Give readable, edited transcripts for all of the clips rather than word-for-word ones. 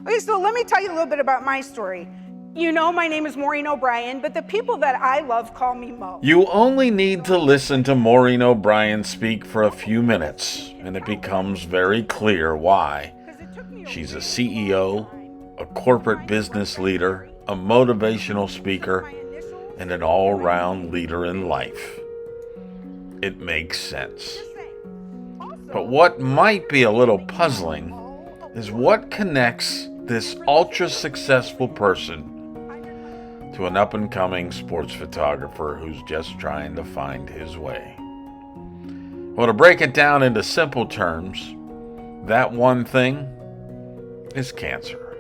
Okay, so let me tell you a little bit about my story. You know, my name is Maureen O'Brien, but the people that I love call me Mo. You only need to listen to Maureen O'Brien speak for a few minutes, and it becomes very clear why. She's a CEO, a corporate business leader, a motivational speaker, and an all-round leader in life. It makes sense. But what might be a little puzzling is what connects this ultra-successful person to an up-and-coming sports photographer who's just trying to find his way. Well, to break it down into simple terms, that one thing is cancer.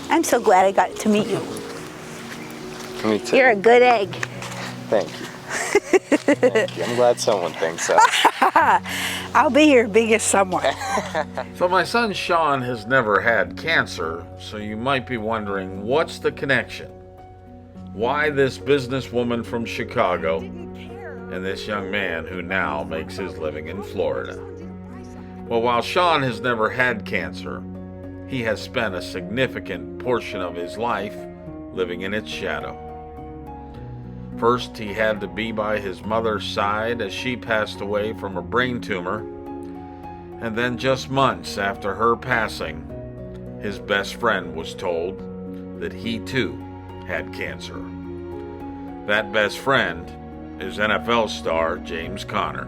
I'm so glad I got to meet you. Me too. You're a good egg. Thank you. Thank you. I'm glad someone thinks so. I'll be your biggest someone. So my son Sean has never had cancer, so you might be wondering, what's the connection? Why this businesswoman from Chicago and this young man who now makes his living in Florida? Well, while Sean has never had cancer, he has spent a significant portion of his life living in its shadow. First, he had to be by his mother's side as she passed away from a brain tumor. And then just months after her passing, his best friend was told that he too had cancer. That best friend is NFL star James Conner.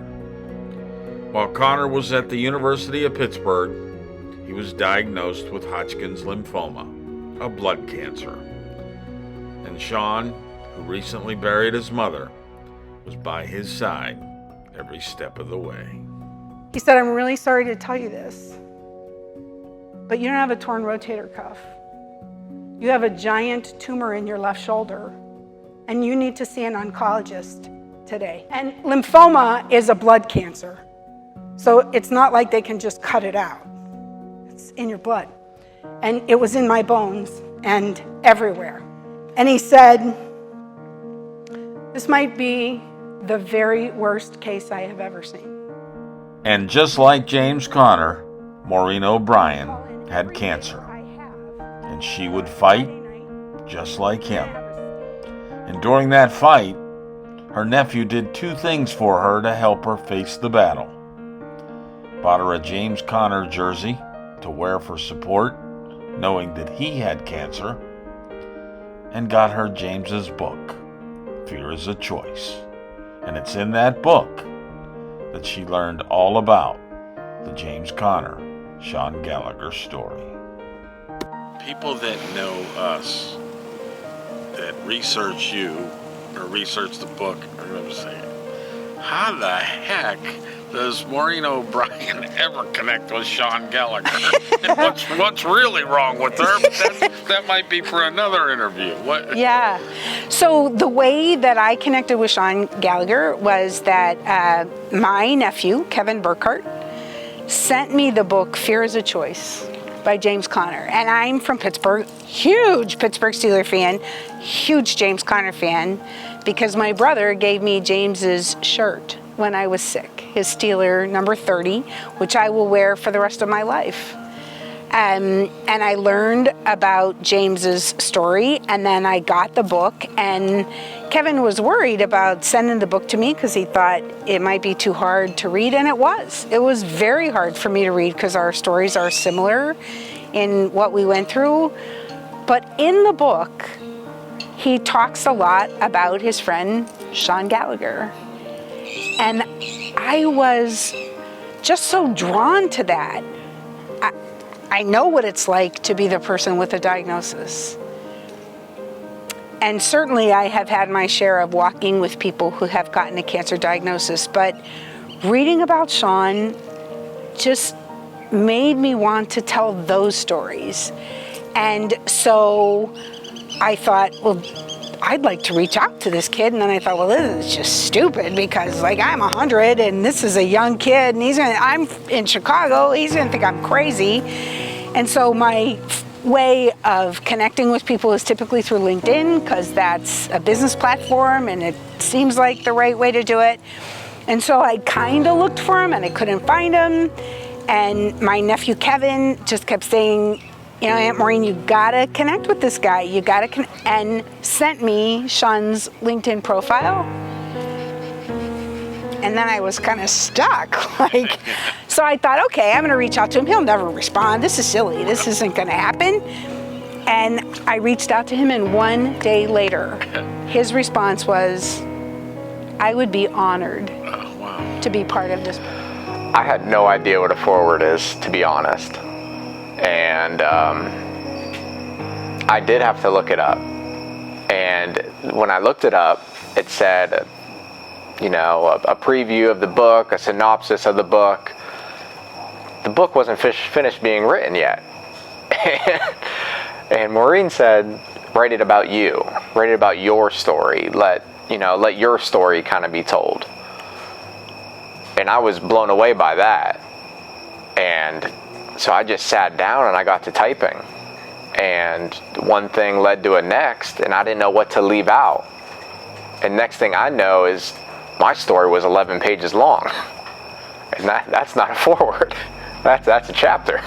While Conner was at the University of Pittsburgh, he was diagnosed with Hodgkin's lymphoma, a blood cancer. And Sean, who recently buried his mother, was by his side every step of the way. He said, I'm really sorry to tell you this, but you don't have a torn rotator cuff. You have a giant tumor in your left shoulder, and you need to see an oncologist today. And lymphoma is a blood cancer, so it's not like they can just cut it out. It's in your blood. And it was in my bones and everywhere. And he said, this might be the very worst case I have ever seen. And just like James Conner, Maureen O'Brien had cancer. And she would fight just like him. And during that fight, her nephew did two things for her to help her face the battle. Bought her a James Conner jersey to wear for support, knowing that he had cancer, and got her James's book, Fear is a Choice. And it's in that book that she learned all about the James Conner, Sean Gallagher story. People that know us, that research you, or research the book, are going to say, how the heck does Maureen O'Brien ever connect with Sean Gallagher? And what's really wrong with her? That might be for another interview. What? Yeah. So the way that I connected with Sean Gallagher was that my nephew, Kevin Burkhardt, sent me the book Fear is a Choice by James Conner. And I'm from Pittsburgh, huge Pittsburgh Steelers fan, huge James Conner fan, because my brother gave me James's shirt when I was sick, his Steeler number 30, which I will wear for the rest of my life. And I learned about James's story, and then I got the book, and Kevin was worried about sending the book to me because he thought it might be too hard to read, and it was. It was very hard for me to read because our stories are similar in what we went through. But in the book, he talks a lot about his friend, Sean Gallagher. And I was just so drawn to that. I know what it's like to be the person with a diagnosis. And certainly I have had my share of walking with people who have gotten a cancer diagnosis, but reading about Sean just made me want to tell those stories. And so I thought, well, I'd like to reach out to this kid. And then I thought, well, this is just stupid because like I'm 100 and this is a young kid and I'm in Chicago, he's gonna think I'm crazy. And so my way of connecting with people is typically through LinkedIn because that's a business platform and it seems like the right way to do it. And so I kind of looked for him and I couldn't find him. And my nephew Kevin just kept saying, Aunt Maureen, you gotta connect with this guy. You gotta and sent me Sean's LinkedIn profile. And then I was kind of stuck. So I thought, okay, I'm gonna reach out to him. He'll never respond. This is silly. This isn't gonna happen. And I reached out to him, and 1 day later, his response was, I would be honored to be part of this. I had no idea what a forward is, to be honest. And I did have to look it up. And when I looked it up, it said, a preview of the book, a synopsis of the book. The book wasn't finished being written yet. And Maureen said, write it about you. Write it about your story. Let your story kind of be told. And I was blown away by that. And so I just sat down and I got to typing. And one thing led to a next, and I didn't know what to leave out. And next thing I know is my story was 11 pages long. And that's not a forward. That's a chapter.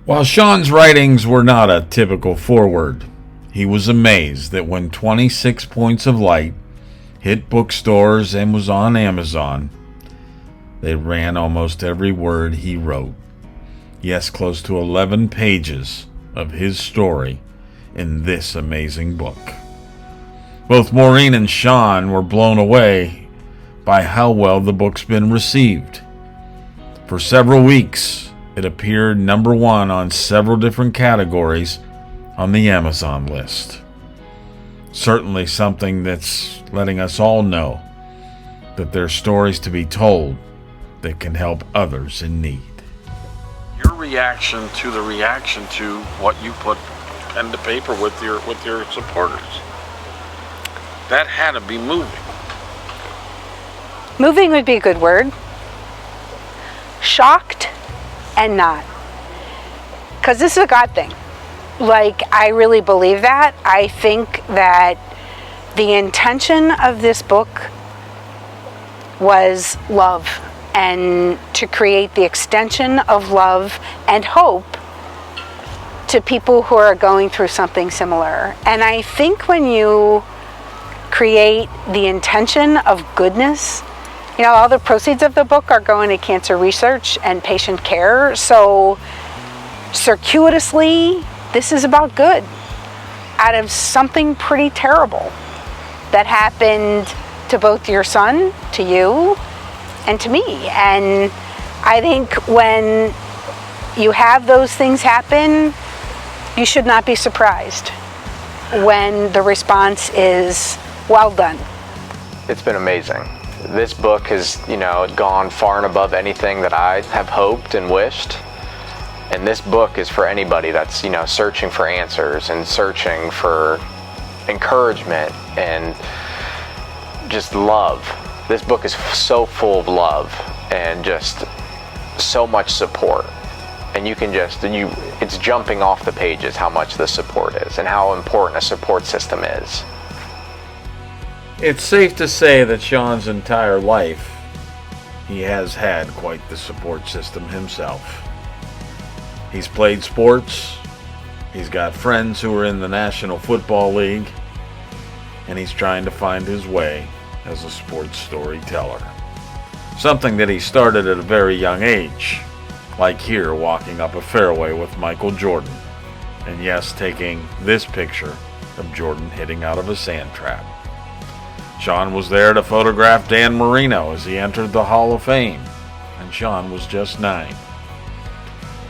While Sean's writings were not a typical foreword, he was amazed that when 26 Points of Light hit bookstores and was on Amazon, they ran almost every word he wrote. Yes, close to 11 pages of his story in this amazing book. Both Maureen and Sean were blown away by how well the book's been received. For several weeks, it appeared number 1 on several different categories on the Amazon list. Certainly something that's letting us all know that there's stories to be told that can help others in need. Your reaction to the reaction to what you put pen to paper with your supporters, that had to be moving. Moving would be a good word. Shocked and not. Because this is a God thing. I really believe that. I think that the intention of this book was love, and to create the extension of love and hope to people who are going through something similar. And I think when you create the intention of goodness, all the proceeds of the book are going to cancer research and patient care. So circuitously, this is about good out of something pretty terrible that happened to both your son, to you, and to me. And I think when you have those things happen, you should not be surprised when the response is, well done. It's been amazing. This book has, gone far and above anything that I have hoped and wished. And this book is for anybody that's, searching for answers and searching for encouragement and just love. This book is so full of love and just so much support. And it's jumping off the pages how much the support is and how important a support system is. It's safe to say that Sean's entire life, he has had quite the support system himself. He's played sports, he's got friends who are in the National Football League, and he's trying to find his way as a sports storyteller. Something that he started at a very young age, like here walking up a fairway with Michael Jordan, and yes, taking this picture of Jordan hitting out of a sand trap. Sean was there to photograph Dan Marino as he entered the Hall of Fame, and Sean was just 9.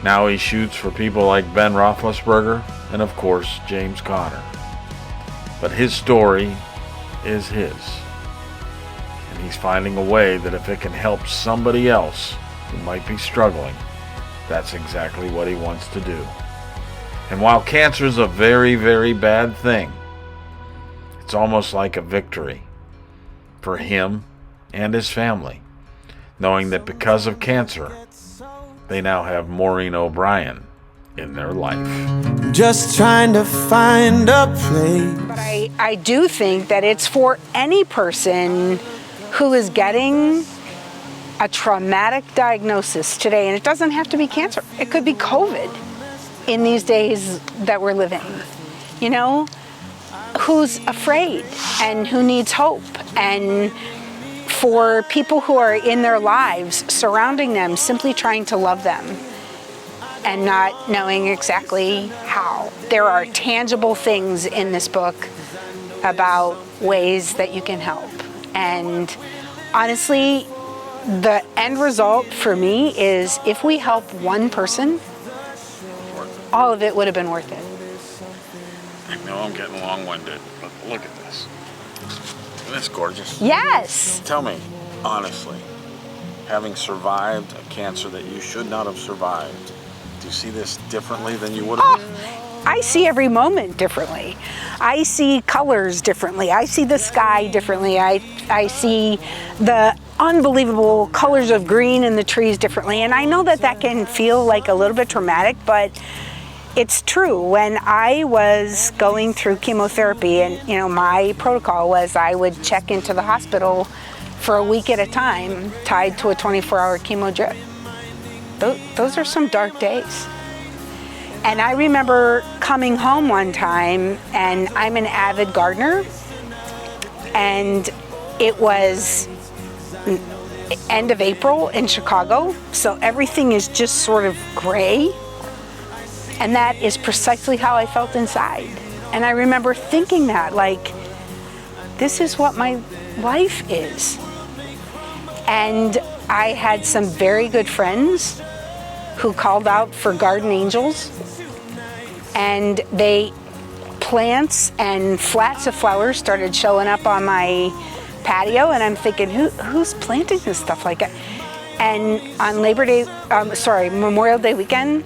Now he shoots for people like Ben Roethlisberger and, of course, James Conner. But his story is his. And he's finding a way that if it can help somebody else who might be struggling, that's exactly what he wants to do. And while cancer is a very, very bad thing, it's almost like a victory for him and his family, knowing that because of cancer, they now have Maureen O'Brien in their life. Just trying to find a place. But I do think that it's for any person who is getting a traumatic diagnosis today, and it doesn't have to be cancer, it could be COVID in these days that we're living, you know, who's afraid and who needs hope, and for people who are in their lives surrounding them, simply trying to love them and not knowing exactly how. There are tangible things in this book about ways that you can help. And honestly, the end result for me is if we help one person, all of it would have been worth it. I know I'm getting long-winded, but look at this. Isn't this gorgeous? Yes. Tell me, honestly, having survived a cancer that you should not have survived, do you see this differently than you would have? I see every moment differently. I see colors differently. I see the sky differently. I see the unbelievable colors of green in the trees differently. And I know that that can feel like a little bit traumatic, but it's true. When I was going through chemotherapy, and you know, my protocol was I would check into the hospital for a week at a time, tied to a 24-hour chemo drip. Those are some dark days. And I remember coming home one time, and I'm an avid gardener, and it was end of April in Chicago, so everything is just sort of gray. And that is precisely how I felt inside. And I remember thinking that, like, this is what my life is. And I had some very good friends who called out for garden angels, and plants and flats of flowers started showing up on my patio, and I'm thinking, who's planting this stuff like that? And on Memorial Day weekend,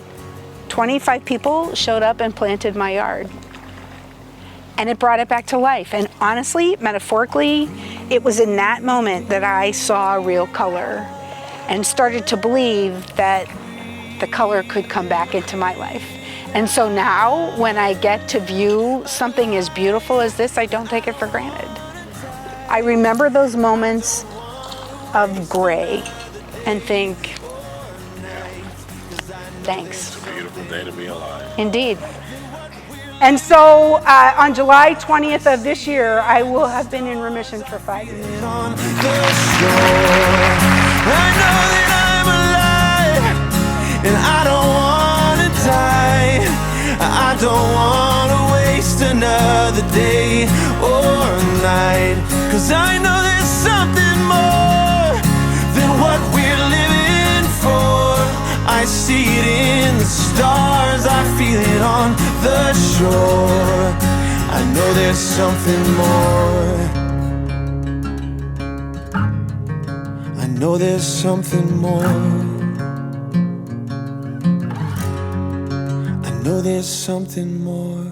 25 people showed up and planted my yard. And it brought it back to life. And honestly, metaphorically, it was in that moment that I saw real color and started to believe that the color could come back into my life. And so now, when I get to view something as beautiful as this, I don't take it for granted. I remember those moments of gray and think, thanks. It's a beautiful day to be alive. Indeed. And so on July 20th of this year, I will have been in remission for 5 years. On the shore, I know that I'm alive, and I don't wanna die. I don't wanna waste another day or night, 'cause I know there's something more than what we're living for. I see it in the stars, I feel it on the shore. I know there's something more. I know there's something more. I know there's something more.